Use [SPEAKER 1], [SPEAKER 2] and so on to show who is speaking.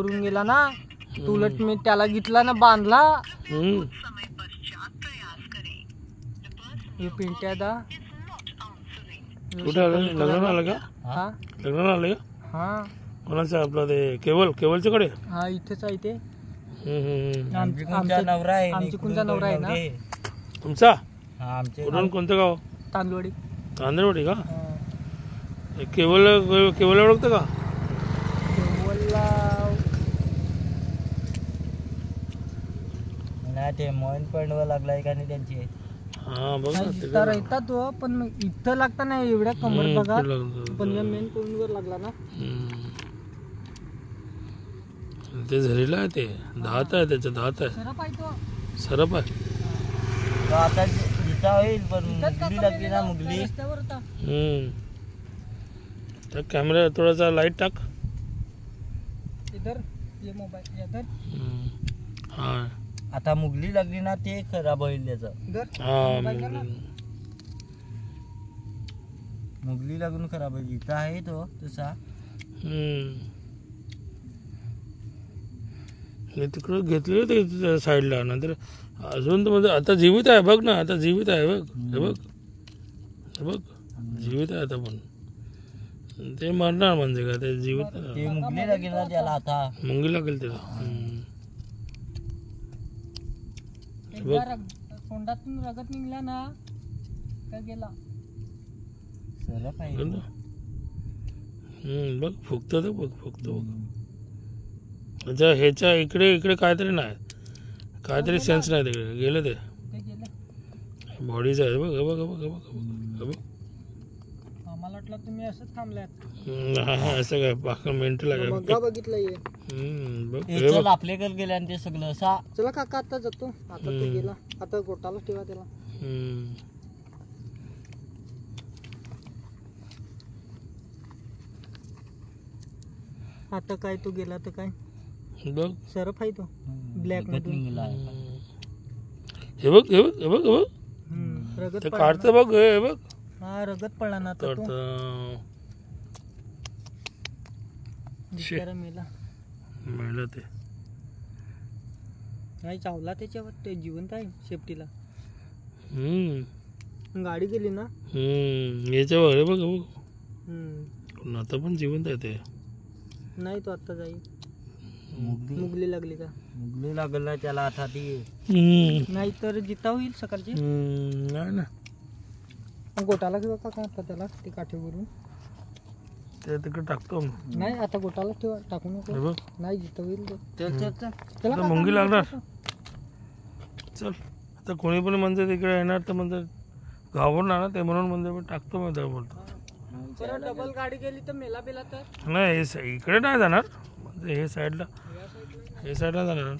[SPEAKER 1] चोरून गेला ना, उलट मी त्याला घेतला ना, बांधला. हे पिंट्या दा
[SPEAKER 2] कुठे आलं? लग्नाला आलं का?
[SPEAKER 1] हा
[SPEAKER 2] लग्नाला आलं का?
[SPEAKER 1] हा
[SPEAKER 2] कोणाचं आपलं ते केवलच्या कडे?
[SPEAKER 1] हा इथेच आहे ते.
[SPEAKER 3] आमची कोणचा नवरा आहे
[SPEAKER 1] आमची कोणचा नवरा आहे ना.
[SPEAKER 2] तुमचा?
[SPEAKER 3] हा आमचे
[SPEAKER 2] कुठून कोणतं गाव?
[SPEAKER 1] तांदवडी.
[SPEAKER 2] तांदळवाडी का? केवल ओळखतं का?
[SPEAKER 1] केवलला
[SPEAKER 3] नाही ते मोहन पॉइंटवर लागलाय का नाही त्यांची.
[SPEAKER 2] हा बघ ना ते
[SPEAKER 1] इथं राहता तो, पण मग इथं लागता नाही एवढ्या कमर बघा, पण या मेन पॉइंट वर लागला ना.
[SPEAKER 2] ते झरीला आहे, ते दात आहे, त्याचं दात आहे,
[SPEAKER 1] सरप आहे तो.
[SPEAKER 2] सरप आहे.
[SPEAKER 3] तो आता जिता होईल पण मुगली लागली ना, मुगली
[SPEAKER 1] रस्त्यावर होता.
[SPEAKER 2] त्या कॅमेरा थोडासा लाईट टाक.
[SPEAKER 1] इधर ये मोबाईल इधर.
[SPEAKER 2] हा
[SPEAKER 3] आता मुगली लागली ना, ते खराब होईल त्याचं.
[SPEAKER 1] इधर
[SPEAKER 2] हा
[SPEAKER 3] मुगली लागून खराब होईल. जिता आहे तो तसा.
[SPEAKER 2] तिकडं घेतलेलं ते साईडला, नंतर अजून तर म्हणजे आता जीवित आहे बघ ना, आता जीवित आहे बघ. हे बघ हे बघ जीवित आहे आता, पण ते मरणार म्हणजे काय, ते जीवित
[SPEAKER 3] ते मुगली लागेल ना त्याला, आता
[SPEAKER 2] मुंगी लागेल त्याला.
[SPEAKER 1] एकदा तोंडातून रगत निघला ना का गेला.
[SPEAKER 3] सरप आहे.
[SPEAKER 2] बघ फुगतो तो, बघ फुगतो बघ. म्हणजे ह्याच्या इकडे काहीतरी नाही, काहीतरी सेन्स नाही तिकडे, गेलं ते बॉडीचं आहे. बघ बघ बघ बघ बघ.
[SPEAKER 1] आम्हाला वाटलं तुम्ही असंच थांबल्यात.
[SPEAKER 2] असं काय पाकं मेंटल आहे.
[SPEAKER 1] बघितलं
[SPEAKER 2] बघ
[SPEAKER 3] चल आपल्याकडे गेले आणि ते सगळं असा.
[SPEAKER 1] चला काका आता जातो. आता तो गेला, आता गोटाला ठेवा त्याला. आता काय तो गेला तर काय,
[SPEAKER 2] बघ
[SPEAKER 1] सरप आहे तो ब्लॅक मधून.
[SPEAKER 2] हे बघ हे बघ हे बघ हे बघ,
[SPEAKER 1] रगत
[SPEAKER 2] ते काढतं बघ. हे बघ
[SPEAKER 1] हा रगत पडला ना तो. बिचारा मेला.
[SPEAKER 2] मेलं ते.
[SPEAKER 1] नाही चावला त्याच्यावर, ते जिवंत आहे शेपटीला.
[SPEAKER 2] हम्म
[SPEAKER 1] गाडी गेली ना.
[SPEAKER 2] याच्यावर हे बघ हे बघ, आता पण जिवंत आहे ते.
[SPEAKER 1] नाही तो आता जाईल.
[SPEAKER 3] मुगली
[SPEAKER 1] लागली का?
[SPEAKER 3] मुगली लागल ना त्याला आता ती.
[SPEAKER 1] नाही तर जिता होईल सकाळची.
[SPEAKER 2] नाही ना,
[SPEAKER 1] गोटाला किंवा काका आता त्याला ते काठीवरून
[SPEAKER 2] ते तिकडे टाकतो.
[SPEAKER 1] नाही आता गोटाला ठेवा, टाकू नको.
[SPEAKER 2] हे बघ
[SPEAKER 1] नाही जिता होईल तो.
[SPEAKER 2] त्याला मुंगी लागणार. चल आता कोणी पण म्हणते तिकडे येणार तर म्हणतात घाबरणार ना ते, म्हणून म्हणजे टाकतो मी त्याला. बोलतो
[SPEAKER 1] डबल गाडी गेली तर मेला बेला तर
[SPEAKER 2] नाही, इकडे नाही जाणार म्हणजे हे साईडला जाणार.